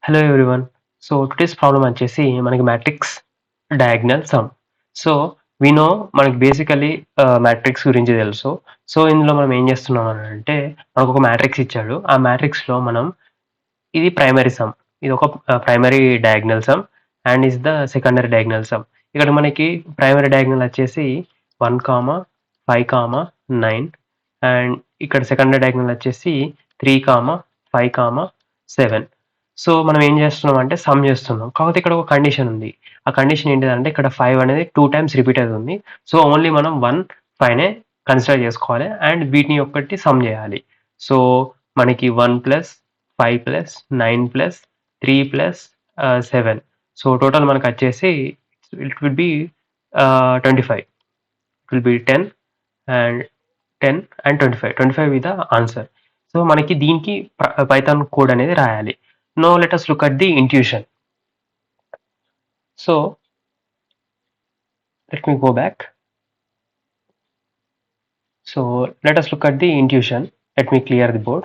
Hello everyone. So, today's problem వచ్చేసి మనకి matrix diagonal sum. So, we know మనకి basically matrix గురించి తెలుసు. సో, ఇందులో మనం ఏం చేస్తున్నాం అనంటే మనకొక మ్యాట్రిక్స్ ఇచ్చాడు. ఆ మ్యాట్రిక్స్‌లో మనం ఇది ప్రైమరీ సమ్. ఇదొక primary diagonal sum and is the secondary diagonal sum. ఇక్కడ మనకి ప్రైమరీ డయాగ్నల్ వచ్చేసి 1, 5, 9 అండ్ ఇక్కడ సెకండరీ డయాగ్నల్ వచ్చేసి 3, 5, 7. సో, మనం ఏం చేస్తున్నామంటే సమ్ చేస్తున్నాం. కాకపోతే ఇక్కడ ఒక కండిషన్ ఉంది. ఆ కండిషన్ ఏంటిదంటే ఇక్కడ 5 అనేది 2 టైమ్స్ రిపీట్ అవుతుంది. సో, ఓన్లీ మనం 1, 5నే కన్సిడర్ చేసుకోవాలి అండ్ వీటిని ఒక్కటి సమ్ చేయాలి. సో, మనకి 1 + 5 + 9 + 3 7. సో, టోటల్ మనకొచ్చేసి it will be 25. It will be 10 and 10 and 25. 25 is the answer. So, మనకి దీనికి పైథాన్ కోడ్ అనేది రాయాలి. Now let us look at the intuition. So, let me go back. So, let us look at the intuition. Let me clear the board.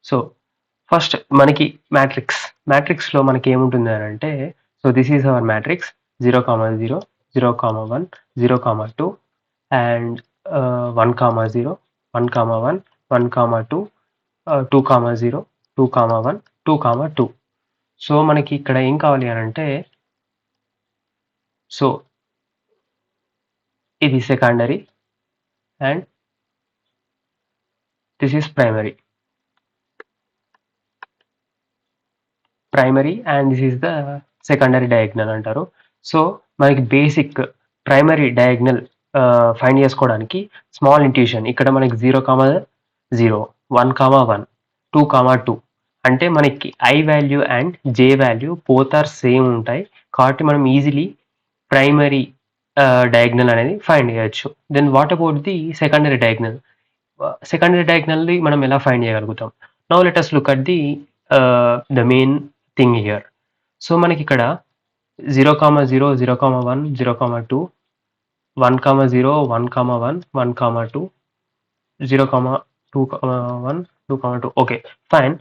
So, first మనకి మ్యాట్రిక్స్‌లో మనకి ఏముంటుంది అనంటే, so this is our matrix 0, 0, 0, 1, 0, 2 and 1, 0, 1, 1, 1, 2, 2, 0, 2, 1, 2, 2. So, మనకి ఇక్కడ ఏం కావాలి అనంటే, so ఇది secondary and this is primary and this is the secondary diagonal అంటారు. సో, మనకి బేసిక్ ప్రైమరీ డయాగ్నల్ ఫైండ్ చేసుకోవడానికి స్మాల్ ఇంట్యూషన్ ఇక్కడ మనకి 0, 0, 1, 1, 2, 2 అంటే మనకి I value and J value both are same ఉంటాయి. కాబట్టి మనం ఈజీలీ ప్రైమరీ డయాగ్నల్ అనేది ఫైండ్ చేయొచ్చు. Then what about the secondary diagonal? Secondary డయాగ్నల్‌ని మనం ఎలా ఫైండ్ చేయగలుగుతాం? Now let us look at the main thing here. So, మనకిక్కడ 0, 0, 0, 1, 0, 2, 1, 0, 1, 1, 1, 2, 0, 2, 1, 2, 2. ఓకే. ఫైన్.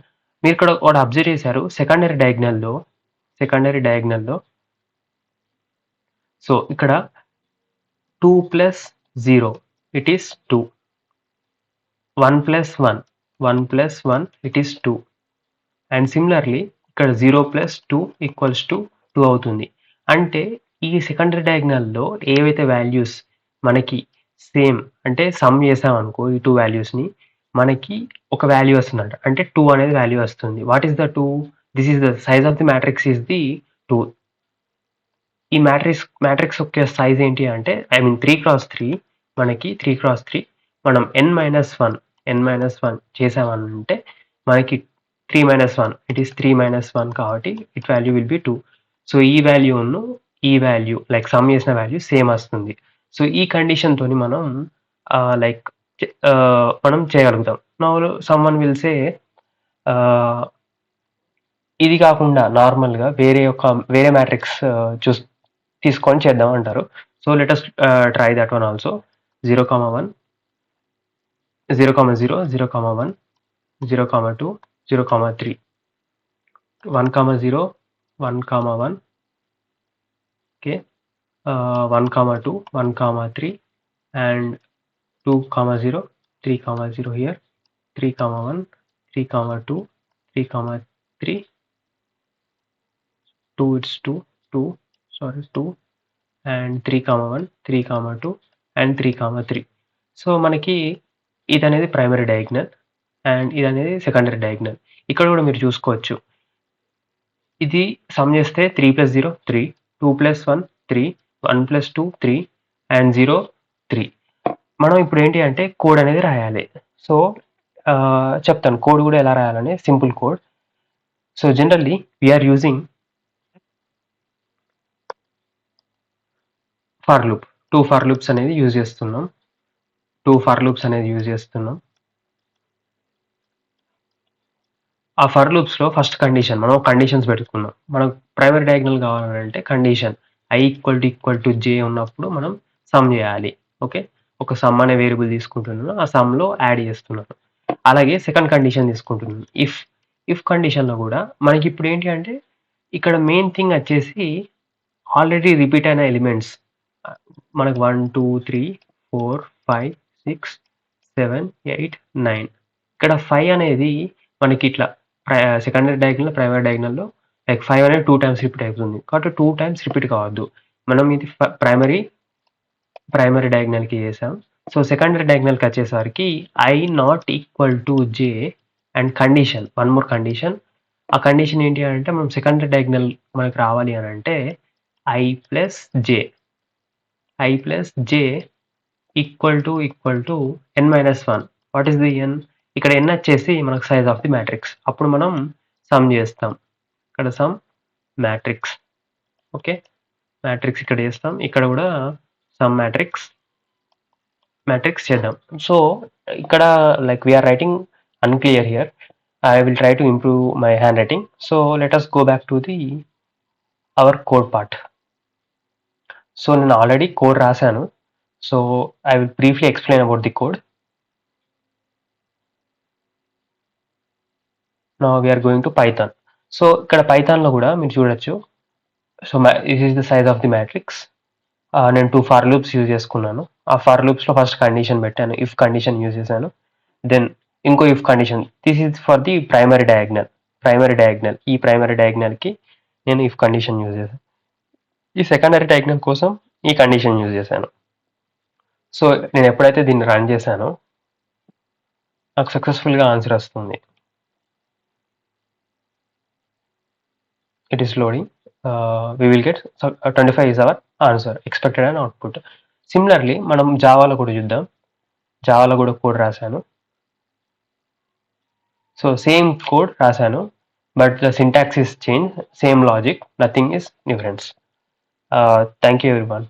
మీరిక్కడ ఒకటి అబ్జర్వ్ చేశారు. సెకండరీ డయాగ్నల్‌లో సో, ఇక్కడ 2 + 0 it is 2. 1 + 1, 1 + 1 it is 2. And similarly ఇక్కడ 0 + 2 = 2 అవుతుంది. అంటే ఈ సెకండరీ డయాగ్నల్‌లో ఏవైతే వాల్యూస్ మనకి సేమ్ అంటే సమ్ చేసామనుకో ఈ 2 వాల్యూస్‌ని మనకి ఒక వాల్యూ వస్తుందంట. అంటే 2 అనేది వాల్యూ వస్తుంది. What is the 2? This is the size of the matrix is the 2. ఈ మ్యాట్రిక్స్ యొక్క సైజ్ ఏంటి అంటే ఐ మీన్ 3x3 మనకి 3x3 మనం n-1 చేసామనంటే మనకి 3 - 1 ఇట్ ఈస్ 3 - 1 కాబట్టి it value will be 2. So, ఈ వాల్యూను ఈ వాల్యూ లైక్ సమ్ చేసిన వాల్యూ సేమ్ వస్తుంది. సో, ఈ కండిషన్ తోని మనం లైక్ మనం చేయగలుగుతాం. నౌ సమ్‌వన్ విల్ సే ఇది కాకుండా నార్మల్‌గా వేరే మ్యాట్రిక్స్ తీసుకొని చేద్దాం అంటారు. So, let us try that one also. 0, 1, 0, 0, 0, 1, 0, 2, 0, 3. 1, 0, 1, 1. Okay. 1, 2, 1, 3 and 2, 0, 3, 0 here. 3, 1, 3, 2, 3, 3. 2 it's 2 and 3, 1, 3, 2 and 3, 3. So, మనకి ఇదనేది ప్రైమరీ డయాగ్నల్ అండ్ ఇదనేది సెకండరీ డయాగ్నల్. ఇక్కడ కూడా మీరు చూసుకోవచ్చు. ఇది సమ్ చేస్తే 3 + 0 3, 2 + 1 3, 1 + 2 3 అండ్ 0 3. మనం ఇప్పుడు ఏంటి అంటే కోడ్ అనేది రాయాలి. సో, చెప్తాను కోడ్ కూడా ఎలా రాయాలని simple code. So, generally we are using for loop. 2 for loops అనేది యూజ్ చేస్తున్నాం. ఆ ఫర్ లూప్స్‌లో ఫస్ట్ కండిషన్ మనం కండిషన్స్ పెట్టుకున్నాం. మనకు ప్రైమరీ డయాగ్నల్ కావాలంటే కండిషన్ i = j ఉన్నప్పుడు మనం సమ్ చేయాలి. ఓకే. ఒక సమ్ అనే వేరియబుల్ తీసుకుంటున్నాను. ఆ సమ్‌లో యాడ్ చేస్తున్నాను. అలాగే సెకండ్ కండిషన్ తీసుకుంటున్నాను. ఇఫ్ కండిషన్‌లో గూడా మనకిప్పుడేంటి అంటే, ఇక్కడ మెయిన్ థింగ్ వచ్చేసి ఆల్రెడీ రిపీట్ అయిన ఎలిమెంట్స్ మనకు 1, 2, 3, 4, 5, 6, 7, 8, 9 ఇక్కడ 5 అనేది మనకిట్లా సెకండరీ డయాగ్నల్, ప్రైమరీ డయాగ్నల్‌లో లైక్ 5 అనేది 2 టైమ్స్ రిపీట్ అవుతుంది. కాబట్టి 2 టైమ్స్ రిపీట్ కావద్దు. మనం ఇది ప్రైమరీ డయాగ్నల్‌కి చేసాం. సో, సెకండరీ డయాగ్నల్‌కొచ్చేసరికి I not equal to J and condition, one more condition. ఆ కండిషన్ ఏంటి అంటే, మనం సెకండరీ డయాగ్నల్ మనకు రావాలి అనంటే I plus J equal to n-1. What is the n? ఇక్కడ n వచ్చేసి మనకు సైజ్ ఆఫ్ ది మ్యాట్రిక్స్. అప్పుడు మనం సమ్ చేస్తాం. ఇక్కడ సమ్ మ్యాట్రిక్స్. ఓకే. మ్యాట్రిక్స్ ఇక్కడ చేస్తాం. ఇక్కడ కూడా సమ్ మ్యాట్రిక్స్ చేద్దాం. సో, ఇక్కడ like we are writing unclear here. I will try to improve my handwriting. So, let us go back to our code part. So, నేను already code రాశాను. So, I will briefly explain about the code. Now we are going to Python. So, ఇక్కడ పైథాన్‌లో కూడా మీరు చూడొచ్చు. So, this is the size of the matrix. నేను 2 for loops use చేసుకున్నాను. ఆ ఫర్ లూప్స్‌లో ఫస్ట్ కండిషన్ పెట్టాను. ఇఫ్ కండిషన్ యూజ్ చేశాను. దెన్ ఇంకో if condition. This is for the primary diagonal. ఈ ప్రైమరీ డయాగ్నల్‌కి నేను ఇఫ్ కండిషన్ యూజ్ చేశాను. ఈ సెకండరీ డయాగ్నల్ కోసం ఈ కండిషన్ యూజ్ చేశాను. సో, నేను ఎప్పుడైతే దీన్ని రన్ చేశానో నాకు సక్సెస్‌ఫుల్‌గా ఆన్సర్ వస్తుంది. It is loading. We will get 25 is our answer, expected and output. Similarly, మనం జావాలో కూడా చూద్దాం. జావాలో కూడా కోడ్ రాశాను. సో, సేమ్ కోడ్ రాశాను. But the syntax is changed. Same logic. Nothing is difference. Thank you everyone.